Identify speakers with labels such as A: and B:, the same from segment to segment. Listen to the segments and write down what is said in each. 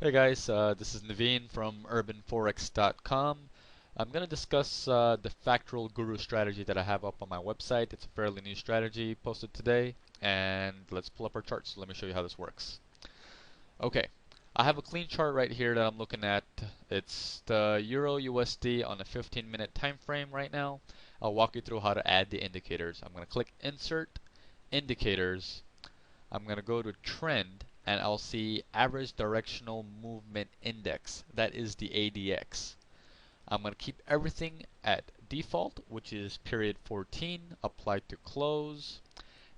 A: Hey guys, this is Naveen from urbanforex.com. I'm going to discuss the Factoral Guru strategy that I have up on my website. It's a fairly new strategy posted today, and let's pull up our charts. Let me show you how this works. Okay, I have a clean chart right here that I'm looking at. It's the Euro USD on a 15-minute time frame right now. I'll walk you through how to add the indicators. I'm going to click Insert, Indicators. I'm going to go to Trend, and I'll see Average Directional Movement Index. That is the ADX. I'm going to keep everything at default, which is period 14, apply to close.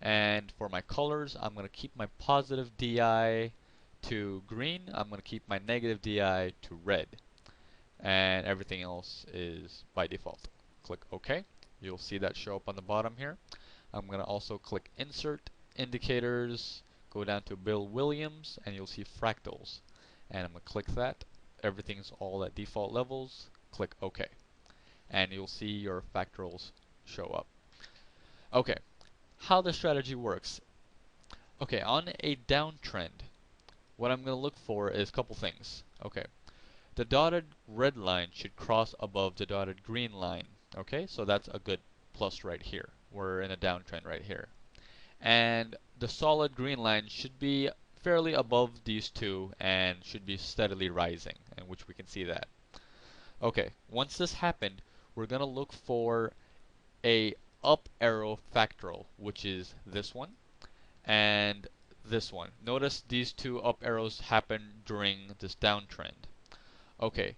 A: And for my colors, I'm going to keep my positive DI to green. I'm going to keep my negative DI to red. And everything else is by default. Click OK. You'll see that show up on the bottom here. I'm going to also click Insert, Indicators, go down to Bill Williams, and you'll see fractals. And I'm going to click that. Everything's all at default levels. Click OK. And you'll see your factorals show up. Okay, how the strategy works. Okay, on a downtrend, what I'm going to look for is a couple things. Okay, the dotted red line should cross above the dotted green line. Okay, so that's a good plus right here. We're in a downtrend right here. And the solid green line should be fairly above these two and should be steadily rising, in which we can see that. Okay, once this happened, we're going to look for a up arrow factoral, which is this one and this one. Notice these two up arrows happen during this downtrend. Okay,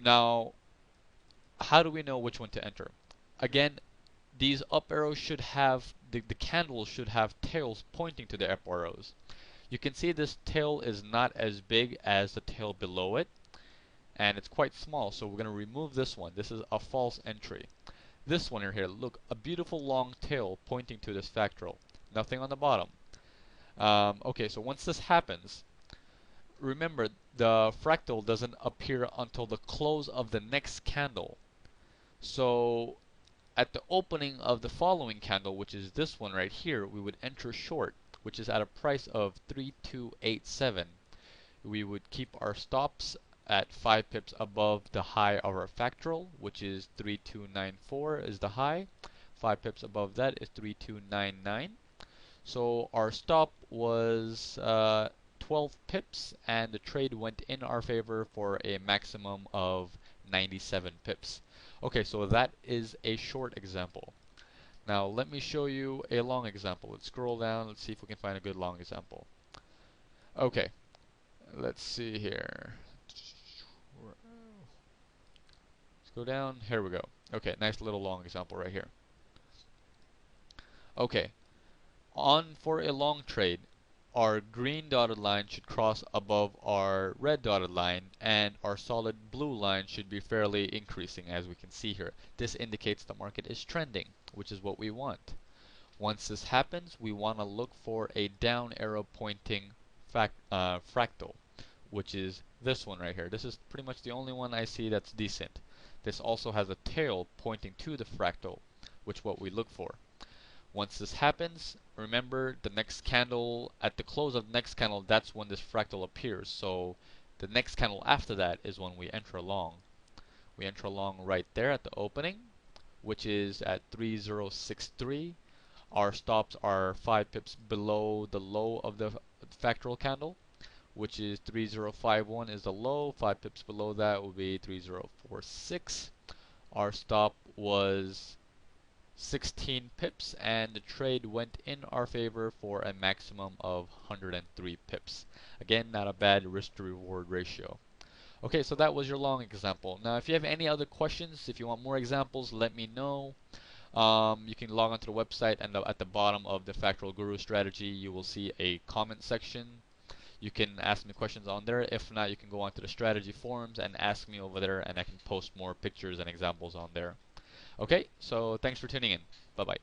A: now how do we know which one to enter? Again, these up arrows should have, the candles should have tails pointing to the up arrows. You can see this tail is not as big as the tail below it, and it's quite small, so we're going to remove this one. This is a false entry. This one here, look, a beautiful long tail pointing to this factoral. Nothing on the bottom. Okay, so once this happens, remember the fractal doesn't appear until the close of the next candle. So at the opening of the following candle, which is this one right here, we would enter short, which is at a price of 3287. We would keep our stops at 5 pips above the high of our factoral, which is 3294 is the high. 5 pips above that is 3299. So our stop was 12 pips, and the trade went in our favor for a maximum of 97 pips. Okay, so that is a short example. Now let me show you a long example. Let's scroll down. Let's see if we can find a good long example. Okay, let's see here. Let's go down. Here we go. Okay, nice little long example right here. Okay, on for a long trade, our green dotted line should cross above our red dotted line, and our solid blue line should be fairly increasing, as we can see here. This indicates the market is trending, which is what we want. Once this happens, we want to look for a down arrow pointing fractal, which is this one right here. This is pretty much the only one I see that's decent. This also has a tail pointing to the fractal, which is what we look for. Once this happens, remember the next candle, at the close of the next candle, that's when this fractal appears. So the next candle after that is when we enter long. We enter long right there at the opening, which is at 3063. Our stops are 5 pips below the low of the factoral candle, which is 3051 is the low. 5 pips below that will be 3046. Our stop was 16 pips, and the trade went in our favor for a maximum of 103 pips. Again, not a bad risk to reward ratio. Okay, so that was your long example. Now, if you have any other questions, if you want more examples, let me know. You can log onto the website, and at the bottom of the Factoral Guru strategy, you will see a comment section. You can ask me questions on there. If not, you can go onto the strategy forums and ask me over there, and I can post more pictures and examples on there. Okay, so thanks for tuning in. Bye bye.